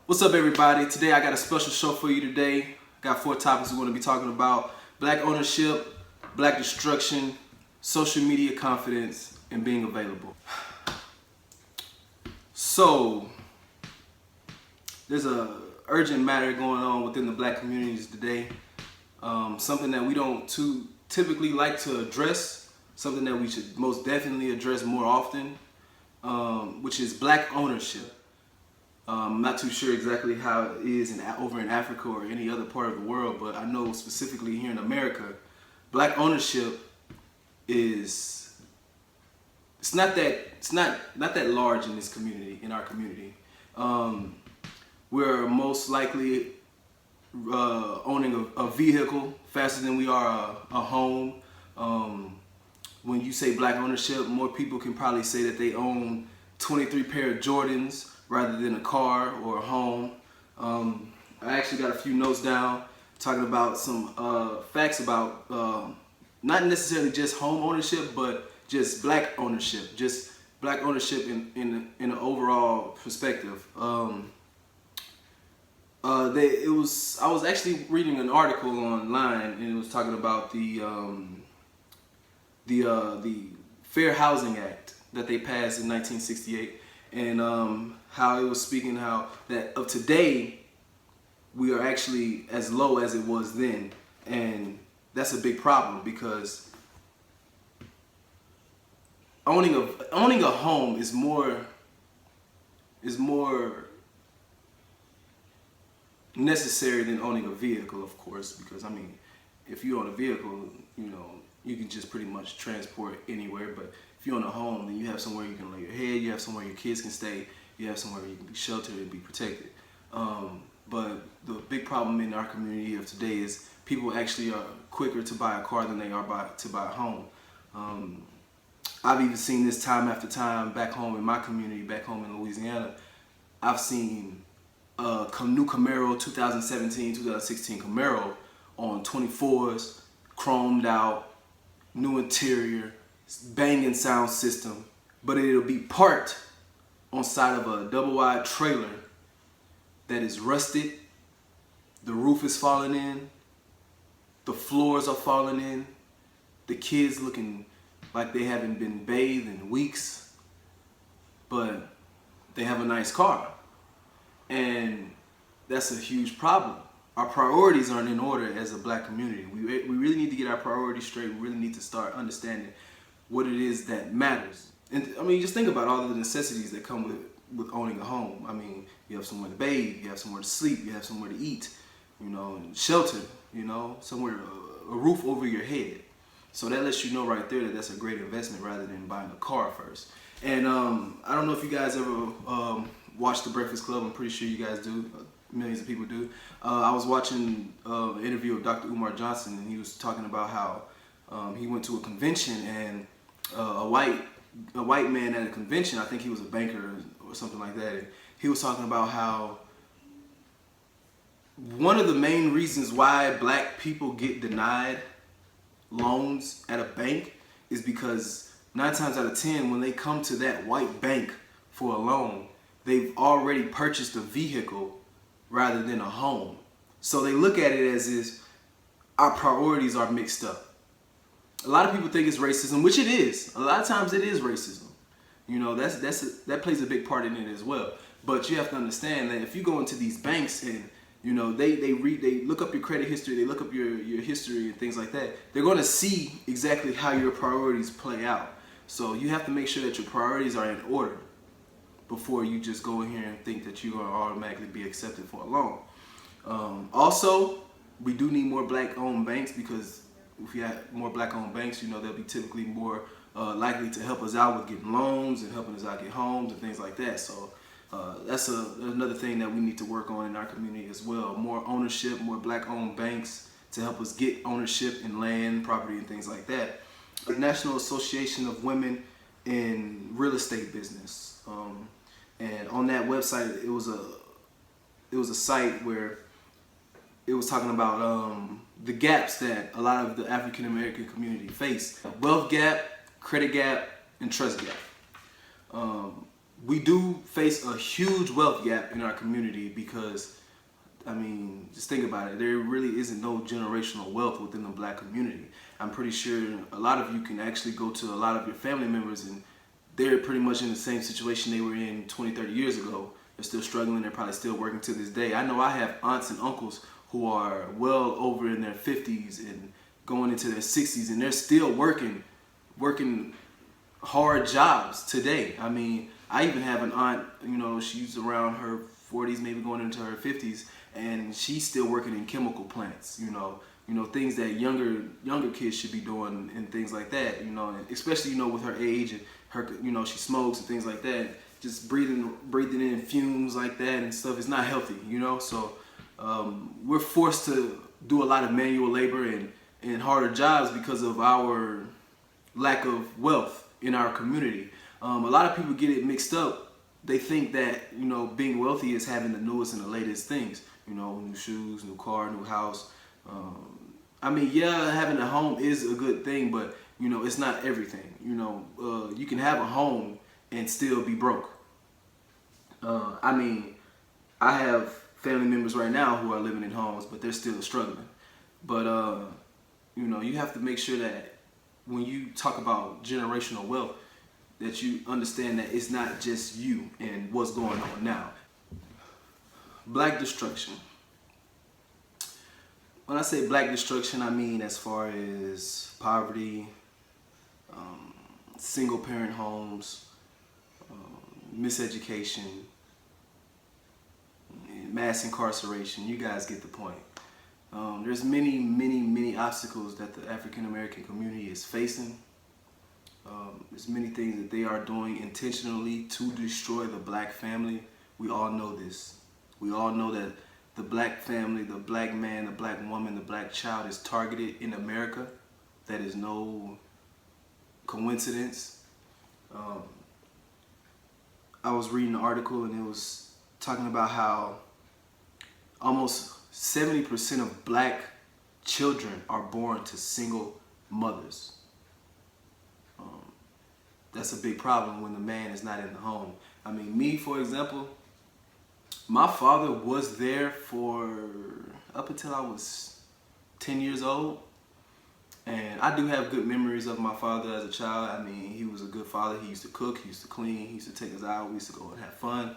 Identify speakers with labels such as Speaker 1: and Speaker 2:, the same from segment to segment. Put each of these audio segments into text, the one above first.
Speaker 1: What's up, everybody? Today I got a special show for you today. Got 4 topics we're going to be talking about: black ownership, black destruction, social media confidence, and being available. So, there's a urgent matter going on within the black communities today. Something that we don't too typically like to address, something that we should most definitely address more often, which is black ownership. I'm not too sure exactly how it is over in Africa or any other part of the world, but I know specifically here in America, black ownership is not that large in this community, in our community. We're most likely owning a vehicle faster than we are a home. When you say black ownership, more people can probably say that they own 23 pair of Jordans rather than a car or a home. I actually got a few notes down talking about some facts about not necessarily just home ownership, but just black ownership, in an overall perspective. I was actually reading an article online, and it was talking about the Fair Housing Act that they passed in 1968, and how it was speaking how that of today we are actually as low as it was then, and that's a big problem because owning a home is more necessary than owning a vehicle, of course, because I mean, if you own a vehicle, you can just pretty much transport anywhere. But if you own a home, then you have somewhere you can lay your head, you have somewhere your kids can stay, you have somewhere you can be sheltered and be protected. But the big problem in our community of today is people actually are quicker to buy a car than they are to buy a home. I've even seen this time after time back home in my community, back home in Louisiana. I've seen a new Camaro, 2017, 2016 Camaro on 24s, chromed out, new interior, banging sound system, but it'll be parked on side of a double wide trailer that is rusted. The roof is falling in, the floors are falling in, the kids looking like they haven't been bathed in weeks, but they have a nice car. And that's a huge problem. Our priorities aren't in order as a black community. We really need to get our priorities straight. We really need to start understanding what it is that matters. And I mean, just think about all of the necessities that come with owning a home. I mean, you have somewhere to bathe, you have somewhere to sleep, you have somewhere to eat, and shelter, somewhere, a roof over your head. So that lets you know right there that that's a great investment rather than buying a car first. And I don't know if you guys ever watched The Breakfast Club. I'm pretty sure you guys do. Millions of people do. I was watching an interview of Dr. Umar Johnson, and he was talking about how he went to a convention, and a white man at a convention, I think he was a banker or something like that, and he was talking about how one of the main reasons why black people get denied loans at a bank is because 9 times out of 10, when they come to that white bank for a loan, they've already purchased a vehicle rather than a home. So they look at it as is our priorities are mixed up. A lot of people think it's racism, which it is. A lot of times it is racism. That plays a big part in it as well. But you have to understand that if you go into these banks and they look up your credit history, they look up your history and things like that, they're going to see exactly how your priorities play out. So you have to make sure that your priorities are in order before you just go in here and think that you're going to automatically be accepted for a loan. Also, we do need more black-owned banks, because if you have more black-owned banks, they'll be typically more likely to help us out with getting loans and helping us out get homes and things like that. So that's another thing that we need to work on in our community as well. More ownership, more black-owned banks to help us get ownership in land, property, and things like that. The National Association of Women in Real Estate Business. And on that website, it was a site where it was talking about the gaps that a lot of the African American community face: wealth gap, credit gap, and trust gap. we do face a huge wealth gap in our community because, I mean, just think about it. There really isn't no generational wealth within the black community. I'm pretty sure a lot of you can actually go to a lot of your family members and they're pretty much in the same situation they were in 20, 30 years ago. They're still struggling. They're probably still working to this day. I know I have aunts and uncles who are well over in their 50s and going into their 60s, and they're still working hard jobs today. I mean, I even have an aunt, you know, she's around her 40s, maybe going into her 50s, and she's still working in chemical plants, things that younger kids should be doing and things like that, and especially, with her age and her, she smokes and things like that. Just breathing in fumes like that and stuff is not healthy, so we're forced to do a lot of manual labor and harder jobs because of our lack of wealth in our community. A lot of people get it mixed up. They think that, being wealthy is having the newest and the latest things, new shoes, new car, new house. Having a home is a good thing, but it's not everything. You can have a home and still be broke. I have family members right now who are living in homes, but they're still struggling. But you have to make sure that when you talk about generational wealth, that you understand that it's not just you and what's going on now. Black destruction. When I say black destruction, I mean as far as poverty, single parent homes, miseducation, mass incarceration. You guys get the point. There's many obstacles that the African American community is facing. There's many things that they are doing intentionally to destroy the black family. We all know this. We all know that the black family, the black man, the black woman, the black child is targeted in America. That is no coincidence. I was reading an article and it was talking about how almost 70% of black children are born to single mothers. That's a big problem when the man is not in the home. I mean, me, for example, my father was there for up until I was 10 years old. And I do have good memories of my father as a child. I mean, he was a good father. He used to cook, he used to clean, he used to take us out. We used to go and have fun,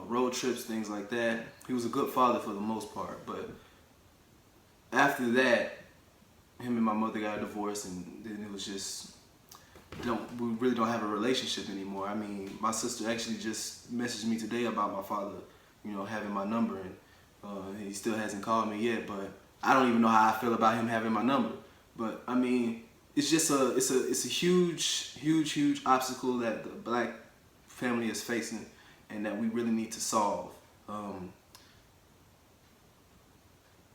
Speaker 1: road trips, things like that. He was a good father for the most part. But after that, him and my mother got a divorce, and then it was just, we really don't have a relationship anymore. I mean, my sister actually just messaged me today about my father, having my number, and he still hasn't called me yet, but I don't even know how I feel about him having my number. But I mean, it's just it's a huge obstacle that the black family is facing and that we really need to solve.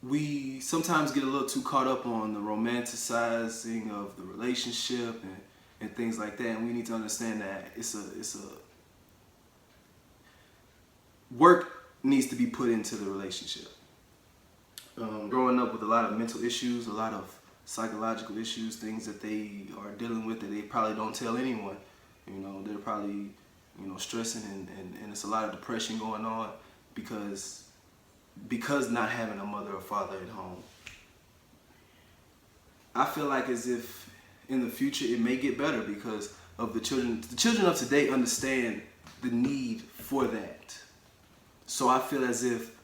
Speaker 1: We sometimes get a little too caught up on the romanticizing of the relationship and things like that, and we need to understand that it's a work needs to be put into the relationship. Growing up with a lot of mental issues, a lot of psychological issues, things that they are dealing with that they probably don't tell anyone. They're probably stressing and it's a lot of depression going on because not having a mother or father at home. I feel like as if in the future it may get better because of the children. The children of today understand the need for that. So I feel as if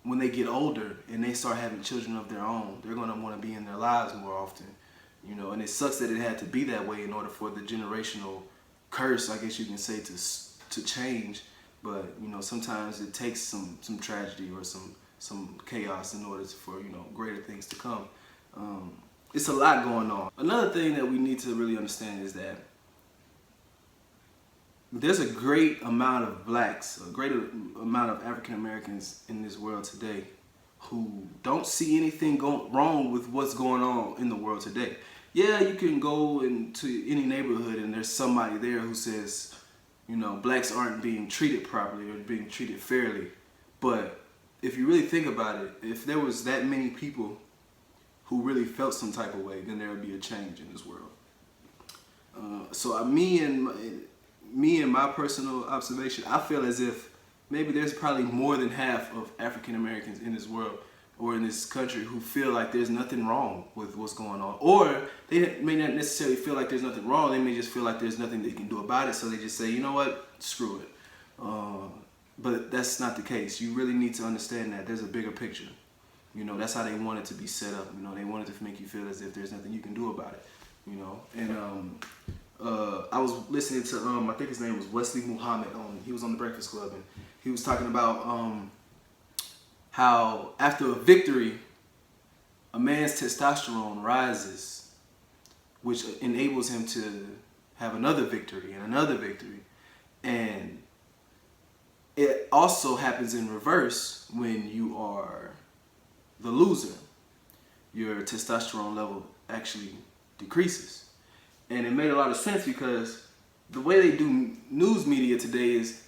Speaker 1: when they get older and they start having children of their own, they're going to want to be in their lives more often. And it sucks that it had to be that way in order for the generational curse, I guess you can say, to change. But sometimes it takes some tragedy or some chaos in order for greater things to come. It's a lot going on. Another thing that we need to really understand is that there's a great amount of blacks, a great amount of African Americans in this world today who don't see anything wrong with what's going on in the world today. Yeah, you can go into any neighborhood and there's somebody there who says, blacks aren't being treated properly or being treated fairly. But if you really think about it, if there was that many people who really felt some type of way, then there would be a change in this world. So me and me and my personal observation, I feel as if maybe there's probably more than half of African Americans in this world or in this country who feel like there's nothing wrong with what's going on. Or they may not necessarily feel like there's nothing wrong. They may just feel like there's nothing they can do about it. So they just say, you know what, screw it. But that's not the case. You really need to understand that there's a bigger picture. You know, that's how they want it to be set up. You know, they wanted to make you feel as if there's nothing you can do about it. You know, and I was listening to I think his name was Wesley Muhammad. He was on the Breakfast Club, and he was talking about how after a victory, a man's testosterone rises, which enables him to have another victory and another victory, and it also happens in reverse when you are the loser. Your testosterone level actually decreases. And it made a lot of sense because the way they do news media today is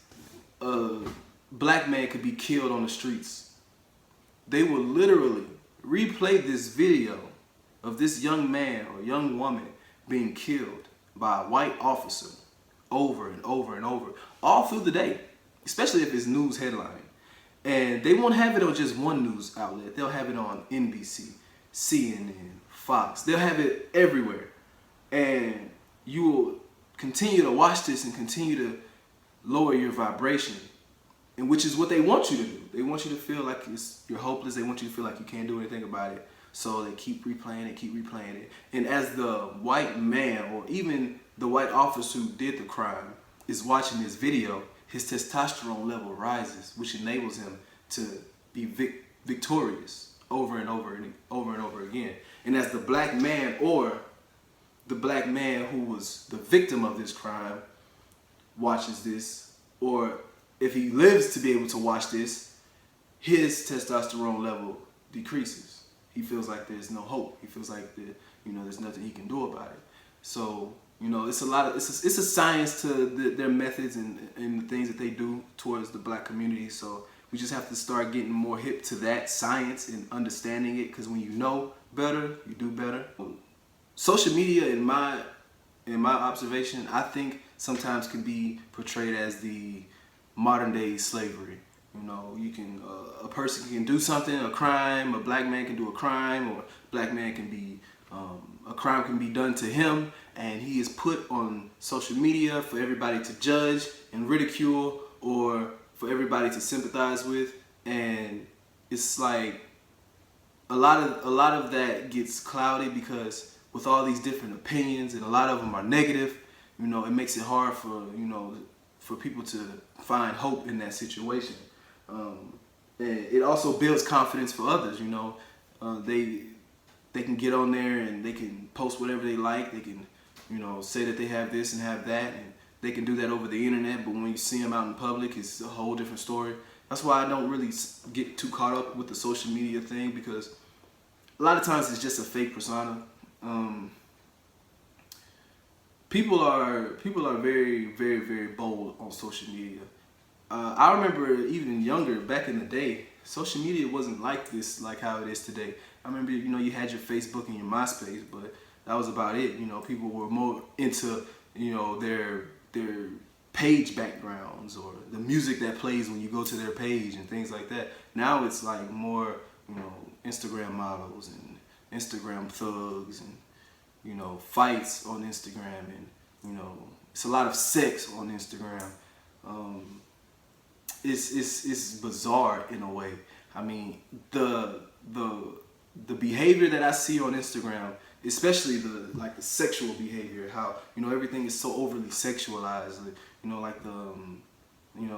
Speaker 1: a black man could be killed on the streets. They will literally replay this video of this young man or young woman being killed by a white officer over and over and over, all through the day, especially if it's news headline. And they won't have it on just one news outlet. They'll have it on NBC, CNN, Fox. They'll have it everywhere. And you will continue to watch this and continue to lower your vibration, and which is what they want you to do. They want you to feel like you're hopeless. They want you to feel like you can't do anything about it. So they keep replaying it. And as the white man, or even the white officer who did the crime, is watching this video, his testosterone level rises, which enables him to be victorious over and over again. And as the black man, or the black man who was the victim of this crime, watches this, or if he lives to be able to watch this, his testosterone level decreases. He feels like there's no hope. He feels like there's nothing he can do about it. So, it's a science to their methods and the things that they do towards the black community. So we just have to start getting more hip to that science and understanding it, because when you know better, you do better. Social media, in my observation, I think sometimes can be portrayed as the modern day slavery. A person can do something, a crime, a black man can do a crime, or a black man can be, a crime can be done to him, and he is put on social media for everybody to judge and ridicule, or for everybody to sympathize with. And it's like a lot of that gets clouded, because with all these different opinions, and a lot of them are negative, it makes it hard for people to find hope in that situation. And it also builds confidence for others. They can get on there and they can post whatever they like. They can, say that they have this and have that, and they can do that over the internet. But when you see them out in public, it's a whole different story. That's why I don't really get too caught up with the social media thing, because a lot of times it's just a fake persona. People are very, very, very bold on social media. I remember even younger, back in the day, social media wasn't like this, like how it is today. I remember, you had your Facebook and your MySpace, but that was about it. People were more into, their page backgrounds, or the music that plays when you go to their page and things like that. Now it's like more, Instagram models and Instagram thugs and, fights on Instagram, and, it's a lot of sex on Instagram. It's bizarre in a way. I mean, the behavior that I see on Instagram, especially the sexual behavior, how everything is so overly sexualized, like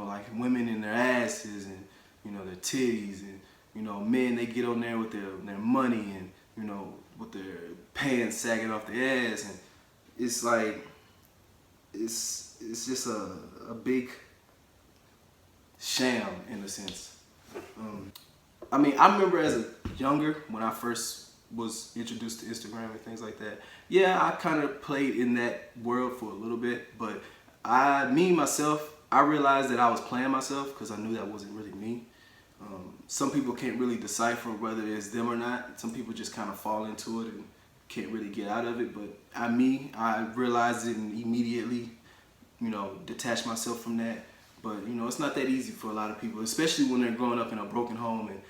Speaker 1: like women in their asses, and their titties, and men, they get on there with their money, and with their pants sagging off their ass, and it's like it's just a big sham in a sense. I mean, I remember as a younger, when I first was introduced to Instagram and things like that, yeah, I kind of played in that world for a little bit, but myself, I realized that I was playing myself, because I knew that wasn't really me. Some people can't really decipher whether it's them or not. Some people just kind of fall into it and can't really get out of it, but I realized it, and immediately detach myself from that. But it's not that easy for a lot of people, especially when they're growing up in a broken home and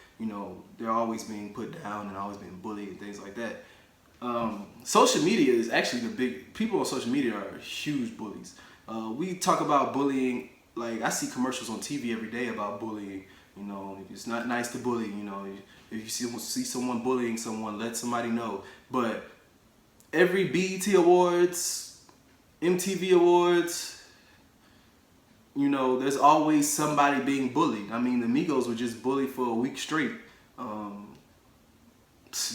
Speaker 1: they're always being put down and always being bullied and things like that. Social media is actually people on social media are huge bullies. We talk about bullying, like I see commercials on TV every day about bullying. It's not nice to bully. If you see someone bullying someone, let somebody know. But every BET Awards, MTV Awards, there's always somebody being bullied. I mean, the Migos were just bullied for a week straight.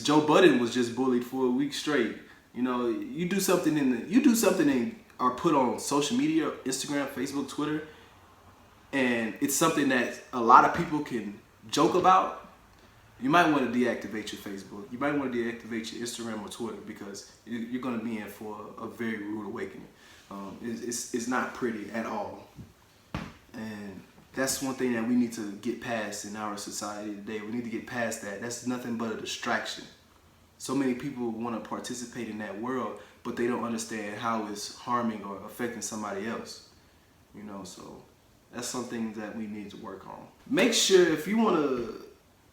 Speaker 1: Joe Budden was just bullied for a week straight. You do something or put on social media, Instagram, Facebook, Twitter, and it's something that a lot of people can joke about. You might want to deactivate your Facebook. You might want to deactivate your Instagram or Twitter, because you're going to be in for a very rude awakening. It's not pretty at all. And that's one thing that we need to get past in our society today. We need to get past that. That's nothing but a distraction. So many people want to participate in that world, but they don't understand how it's harming or affecting somebody else. So that's something that we need to work on. Make sure, if you want to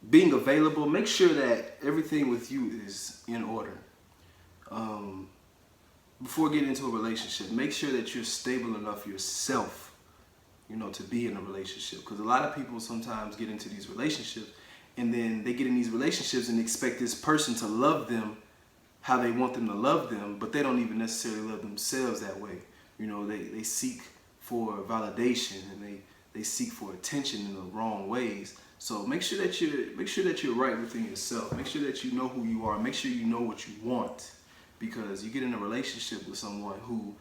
Speaker 1: being available, make sure that everything with you is in order. Before getting into a relationship, make sure that you're stable enough yourself, to be in a relationship. Because a lot of people sometimes get into these relationships, and then they get in these relationships and expect this person to love them how they want them to love them, but they don't even necessarily love themselves that way. They seek for validation, and they seek for attention in the wrong ways. So make sure that you're right within yourself. Make sure that you know who you are. Make sure you know what you want, because you get in a relationship with someone who,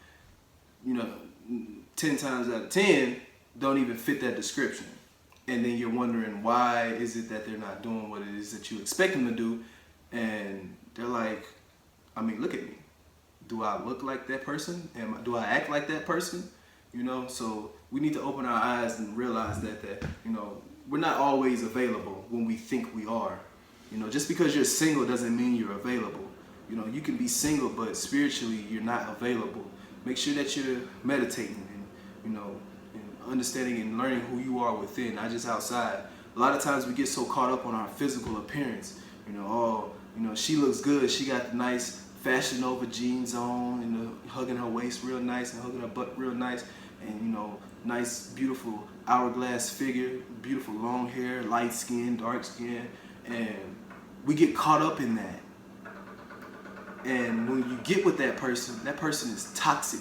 Speaker 1: 10 times out of 10 don't even fit that description. And then you're wondering, why is it that they're not doing what it is that you expect them to do? And they're like, look at me. Do I look like that person? Do I act like that person? So we need to open our eyes and realize that we're not always available when we think we are. Just because you're single doesn't mean you're available. You can be single, but spiritually you're not available. Make sure that you're meditating and, and understanding and learning who you are within, not just outside. A lot of times we get so caught up on our physical appearance. She looks good. She got the nice Fashion Nova jeans on, and hugging her waist real nice and hugging her butt real nice, and nice, beautiful hourglass figure, beautiful long hair, light skin, dark skin, and we get caught up in that. And when you get with that person is toxic,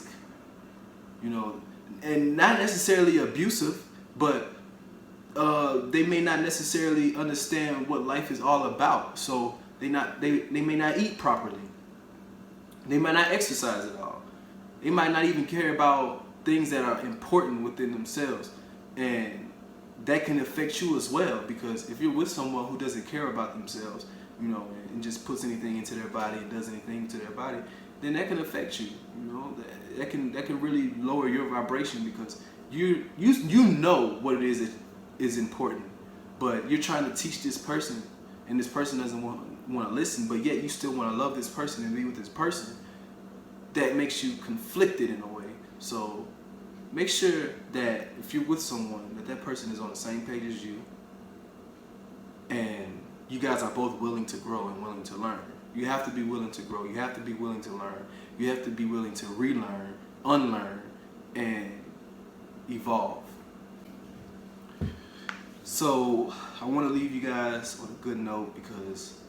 Speaker 1: and not necessarily abusive, but they may not necessarily understand what life is all about. So they may not eat properly. They might not exercise at all. They might not even care about things that are important within themselves. And that can affect you as well, because if you're with someone who doesn't care about themselves, and just puts anything into their body and does anything to their body, then that can affect you. That can really lower your vibration, because you know what it is that is important, but you're trying to teach this person, and this person doesn't want to listen, but yet you still want to love this person and be with this person. That makes you conflicted in a way. So make sure that if you're with someone, that person is on the same page as you, and you guys are both willing to grow and willing to learn. You have to be willing to grow. You have to be willing to learn. You have to be willing to relearn, unlearn, and evolve. So I want to leave you guys on a good note, because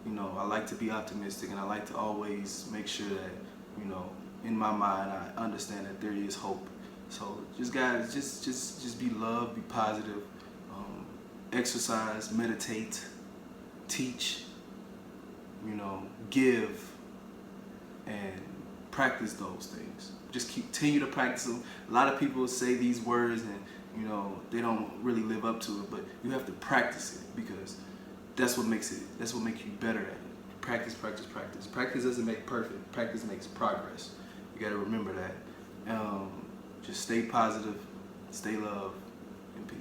Speaker 1: I like to be optimistic, and I like to always make sure that in my mind I understand that there is hope. So guys, just be love, be positive, exercise, meditate, teach, give, and practice those things. Just continue to practice them. A lot of people say these words and they don't really live up to it, but you have to practice it, because that's what makes you better at it. Practice, practice, practice. Practice doesn't make perfect. Practice makes progress. You got to remember that. Just stay positive, stay love, and peace.